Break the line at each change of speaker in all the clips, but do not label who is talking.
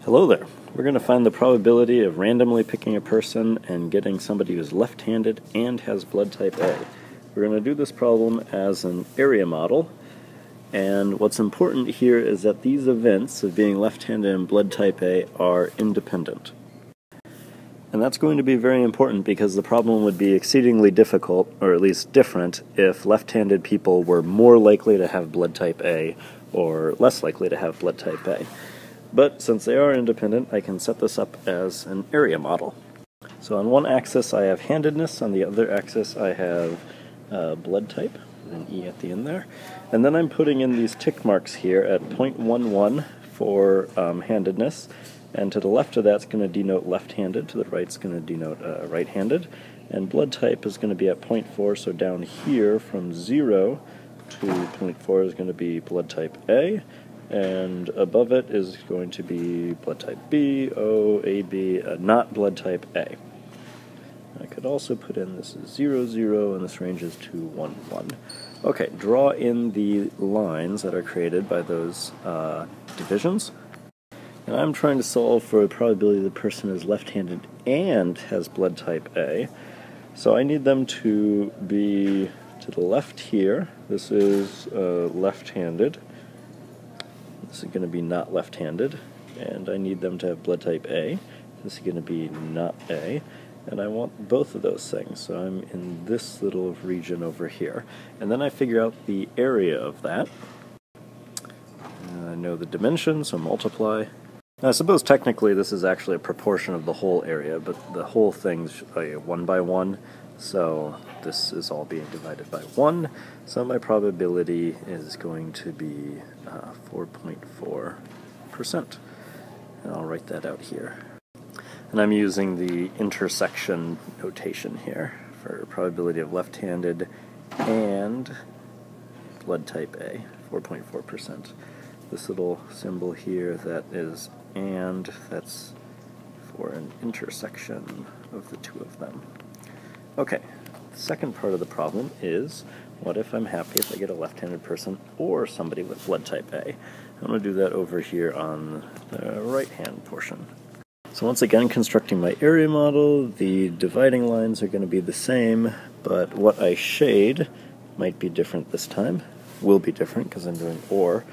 Hello there. We're going to find the probability of randomly picking a person and getting somebody who's left-handed and has blood type A. We're going to do this problem as an area model, and what's important here is that these events of being left-handed and blood type A are independent. And that's going to be very important because the problem would be exceedingly difficult, or at least different, if left-handed people were more likely to have blood type A or less likely to have blood type A. But since they are independent, I can set this up as an area model. So on one axis I have handedness, on the other axis I have blood type, an E at the end there. And then I'm putting in these tick marks here at 0.11 for handedness, and to the left of that's going to denote left-handed, to the right is going to denote right-handed, and blood type is going to be at 0.4, so down here from 0 to 0.4 is going to be blood type A, and above it is going to be blood type B, O, AB, not blood type A. I could also put in this is 0, 0, and this range is 2, 1, 1. Okay, draw in the lines that are created by those divisions. And I'm trying to solve for the probability the person is left-handed and has blood type A. So I need them to be to the left here. This is left-handed. This is going to be not left-handed, and I need them to have blood type A. This is going to be not A, and I want both of those things, so I'm in this little region over here. And then I figure out the area of that. I know the dimension, so multiply. Now, I suppose technically this is actually a proportion of the whole area, but the whole thing's 1 by 1, so this is all being divided by 1, so my probability is going to be 4.4%. And I'll write that out here. And I'm using the intersection notation here for probability of left-handed and blood type A, 4.4%. This little symbol here that is and, that's for an intersection of the two of them. Okay, the second part of the problem is, what if I'm happy if I get a left-handed person or somebody with blood type A? I'm going to do that over here on the right-hand portion. So once again, constructing my area model, the dividing lines are going to be the same, but what I shade might be different this time. Will be different because I'm doing OR.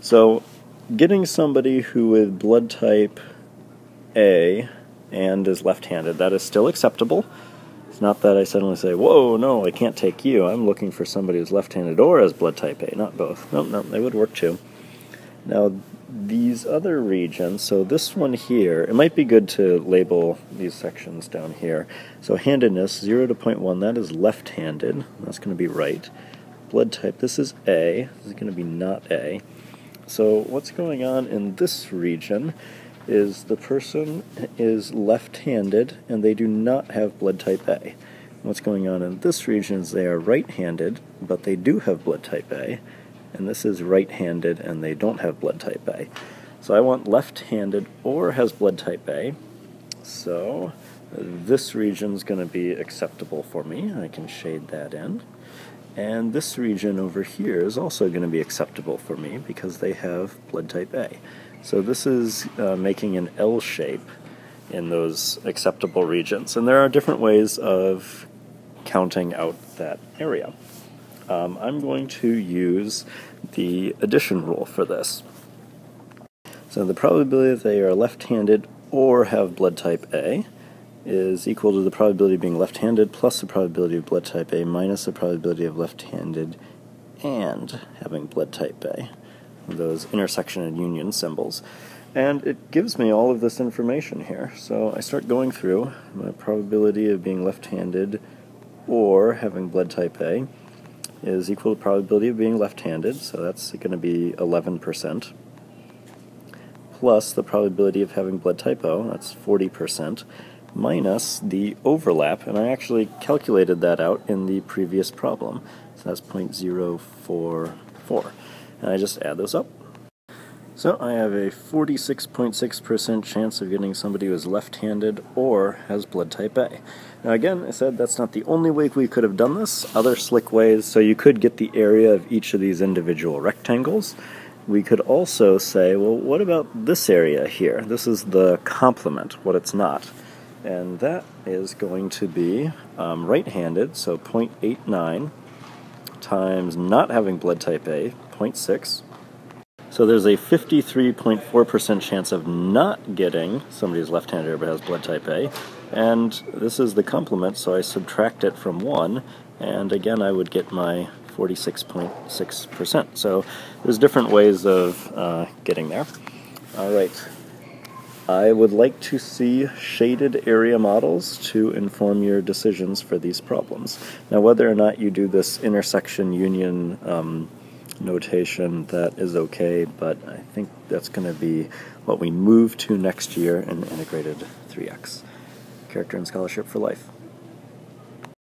So getting somebody who with blood type A and is left-handed, that is still acceptable. It's not that I suddenly say, whoa, no, I can't take you. I'm looking for somebody who's left-handed or has blood type A, not both. No, they would work too. Now, these other regions, so this one here, it might be good to label these sections down here. So handedness, 0 to 0.1, that is left-handed. That's going to be right. Blood type, this is A. This is going to be not A. So what's going on in this region is the person is left-handed and they do not have blood type A. What's going on in this region is they are right-handed, but they do have blood type A, and this is right-handed and they don't have blood type A. So I want left-handed or has blood type A, so this region is going to be acceptable for me. I can shade that in. And this region over here is also going to be acceptable for me because they have blood type A. So this is making an L shape in those acceptable regions. And there are different ways of counting out that area. I'm going to use the addition rule for this. So the probability that they are left-handed or have blood type A is equal to the probability of being left-handed plus the probability of blood type A minus the probability of left-handed and having blood type A, those intersection and union symbols. And it gives me all of this information here. So I start going through my probability of being left-handed or having blood type A is equal to the probability of being left-handed, so that's going to be 11%, plus the probability of having blood type O, that's 40%, minus the overlap, and I actually calculated that out in the previous problem, so that's 0.044, and I just add those up. So I have a 46.6% chance of getting somebody who is left-handed or has blood type A. Now again, I said that's not the only way we could have done this. Other slick ways, so you could get the area of each of these individual rectangles, we could also say, well, what about this area here? This is the complement, what it's not. And that is going to be right-handed, so 0.89 times not having blood type A, 0.6. So there's a 53.4% chance of not getting somebody who's left-handed but has blood type A. And this is the complement, so I subtract it from 1, and again I would get my 46.6%. So there's different ways of getting there. All right. I would like to see shaded area models to inform your decisions for these problems. Now, whether or not you do this intersection union notation, that is okay, but I think that's going to be what we move to next year in integrated 3x. Character and Scholarship for Life.